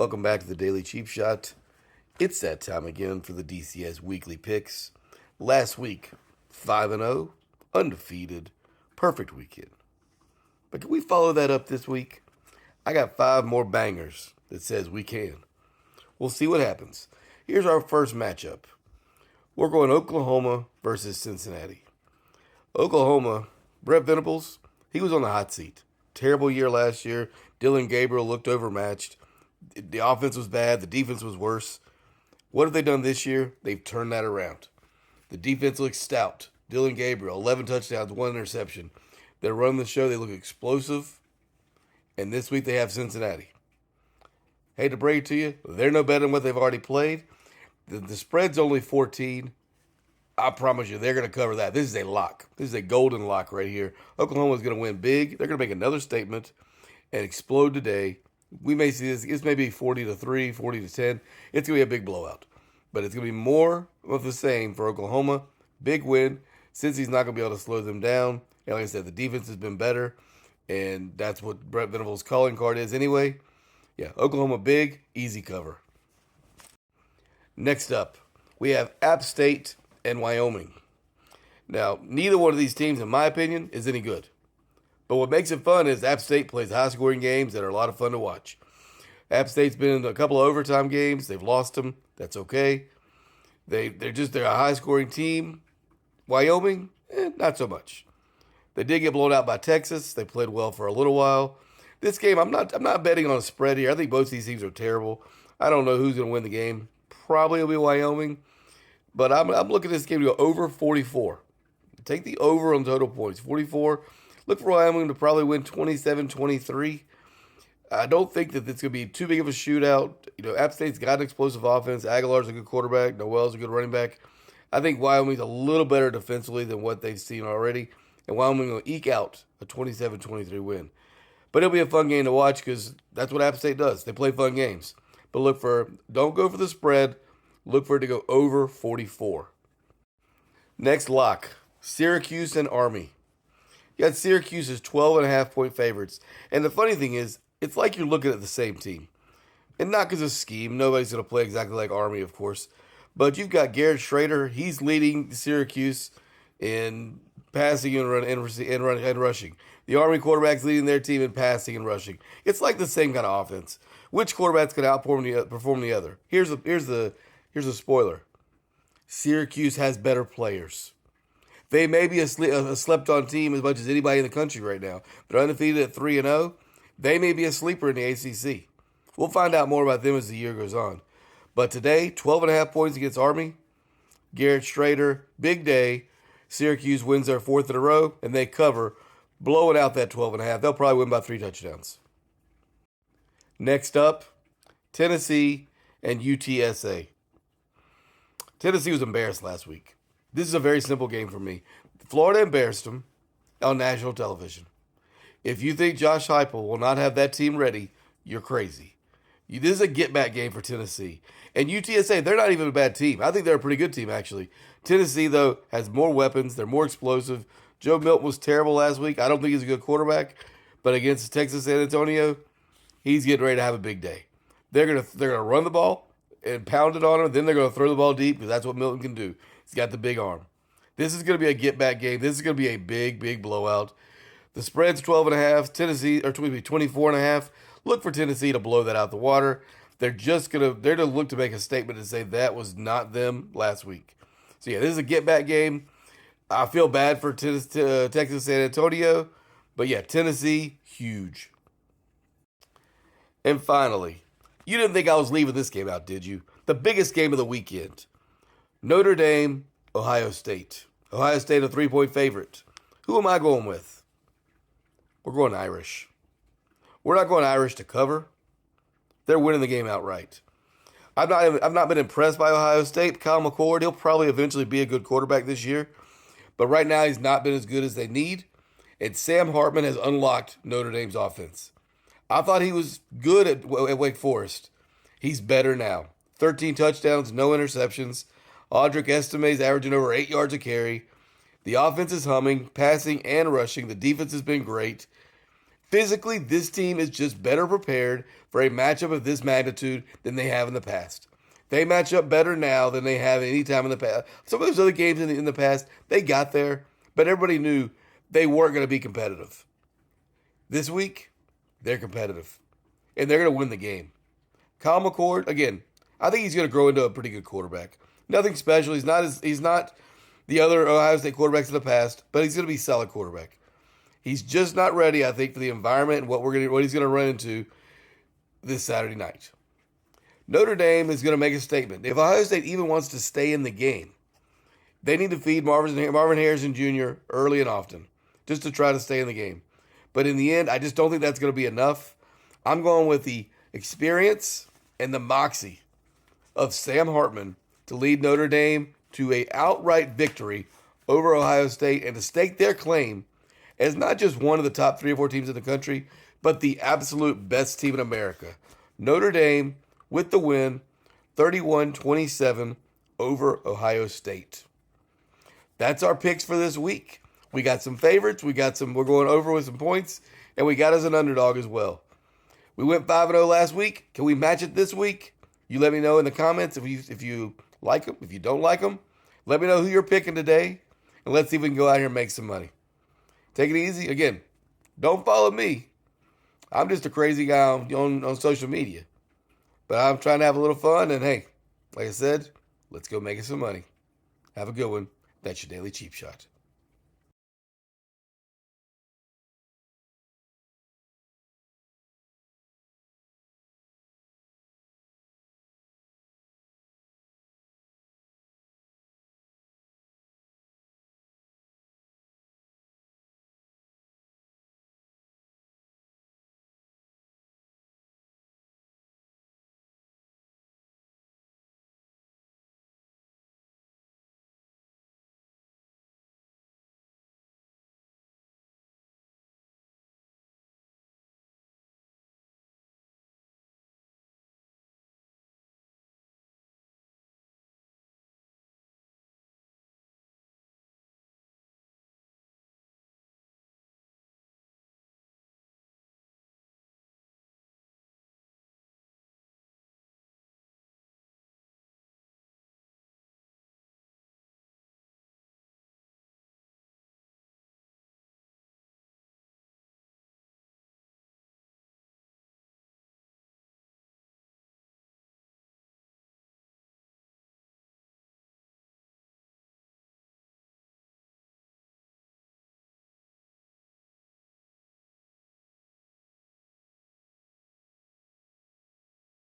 Welcome back to the Daily Cheap Shot. It's that time again for the DCS Weekly Picks. Last week, 5-0, undefeated, perfect weekend. But can we follow that up this week? I got 5 more bangers that says we can. We'll see what happens. Here's our first matchup. We're going Oklahoma versus Cincinnati. Oklahoma, Brett Venables, he was on the hot seat. Terrible year last year. Dylan Gabriel looked overmatched. The offense was bad. The defense was worse. What have they done this year? They've turned that around. The defense looks stout. Dylan Gabriel, 11 touchdowns, 1 interception. They're running the show. They look explosive. And this week they have Cincinnati. Hate to break it to you, they're no better than what they've already played. The spread's only 14. I promise you, they're going to cover that. This is a lock. This is a golden lock right here. Oklahoma's going to win big. They're going to make another statement and explode today. We may see this. It's maybe 40-3, 40-10. It's going to be a big blowout. But it's going to be more of the same for Oklahoma. Big win. Cincy's not going to be able to slow them down. And like I said, the defense has been better. And that's what Brett Venables' calling card is anyway. Yeah, Oklahoma big, easy cover. Next up, we have App State and Wyoming. Now, neither one of these teams, in my opinion, is any good. But what makes it fun is App State plays high-scoring games that are a lot of fun to watch. App State's been in a couple of overtime games. They've lost them. That's okay. They're a high-scoring team. Wyoming, not so much. They did get blown out by Texas. They played well for a little while. This game, I'm not betting on a spread here. I think both these teams are terrible. I don't know who's going to win the game. Probably will be Wyoming. But I'm looking at this game to go over 44. Take the over on total points. 44. Look for Wyoming to probably win 27-23. I don't think that it's going to be too big of a shootout. You know, App State's got an explosive offense. Aguilar's a good quarterback. Noel's a good running back. I think Wyoming's a little better defensively than what they've seen already. And Wyoming will eke out a 27-23 win. But it'll be a fun game to watch because that's what App State does. They play fun games. But don't go for the spread. Look for it to go over 44. Next lock, Syracuse and Army. You got Syracuse as 12.5-point favorites. And the funny thing is, it's like you're looking at the same team. And not because of scheme. Nobody's going to play exactly like Army, of course. But you've got Garrett Schrader. He's leading Syracuse in passing and rushing. The Army quarterback's leading their team in passing and rushing. It's like the same kind of offense. Which quarterback's going to outperform the other? Here's a spoiler. Syracuse has better players. They may be a slept-on team as much as anybody in the country right now. They're undefeated at 3-0. They may be a sleeper in the ACC. We'll find out more about them as the year goes on. But today, 12.5 points against Army. Garrett Schrader, big day. Syracuse wins their 4th in a row, and they cover, blowing out that 12.5. They'll probably win by 3 touchdowns. Next up, Tennessee and UTSA. Tennessee was embarrassed last week. This is a very simple game for me. Florida embarrassed them on national television. If you think Josh Heupel will not have that team ready, you're crazy. This is a get-back game for Tennessee. And UTSA, they're not even a bad team. I think they're a pretty good team, actually. Tennessee, though, has more weapons. They're more explosive. Joe Milton was terrible last week. I don't think he's a good quarterback. But against Texas San Antonio, he's getting ready to have a big day. They're gonna run the ball and pound it on him. Then they're going to throw the ball deep because that's what Milton can do. He's got the big arm. This is going to be a get-back game. This is going to be a big, big blowout. The spread's 12.5. Tennessee, or 24.5. Look for Tennessee to blow that out the water. They're gonna look to make a statement and say that was not them last week. So yeah, this is a get-back game. I feel bad for Texas San Antonio, but yeah, Tennessee, huge. And finally, you didn't think I was leaving this game out, did you? The biggest game of the weekend. Notre Dame, Ohio State. Ohio State a 3-point favorite. Who am I going with? We're going Irish. We're not going Irish to cover. They're winning the game outright. I've not been impressed by Ohio State. Kyle McCord, he'll probably eventually be a good quarterback this year. But right now, he's not been as good as they need. And Sam Hartman has unlocked Notre Dame's offense. I thought he was good at Wake Forest. He's better now. 13 touchdowns, no interceptions. Audric Estime's averaging over 8 yards a carry. The offense is humming, passing and rushing. The defense has been great. Physically, this team is just better prepared for a matchup of this magnitude than they have in the past. They match up better now than they have any time in the past. Some of those other games in the past, they got there, but everybody knew they weren't going to be competitive. This week, they're competitive, and they're going to win the game. Kyle McCord, again, I think he's going to grow into a pretty good quarterback. Nothing special. He's not the other Ohio State quarterbacks in the past, but he's going to be a solid quarterback. He's just not ready, I think, for the environment and what he's going to run into this Saturday night. Notre Dame is going to make a statement. If Ohio State even wants to stay in the game, they need to feed Marvin Harrison Jr. early and often just to try to stay in the game. But in the end, I just don't think that's going to be enough. I'm going with the experience and the moxie of Sam Hartman to lead Notre Dame to an outright victory over Ohio State and to stake their claim as not just one of the top 3 or 4 teams in the country, but the absolute best team in America. Notre Dame with the win, 31-27 over Ohio State. That's our picks for this week. We got some favorites, we're going over with some points, and we got us an underdog as well. We went 5-0 last week. Can we match it this week? You let me know in the comments if you like them. If you don't like them, let me know who you're picking today, and let's see if we can go out here and make some money. Take it easy. Again, don't follow me. I'm just a crazy guy on social media. But I'm trying to have a little fun, and hey, like I said, let's go make some money. Have a good one. That's your Daily Cheap Shot.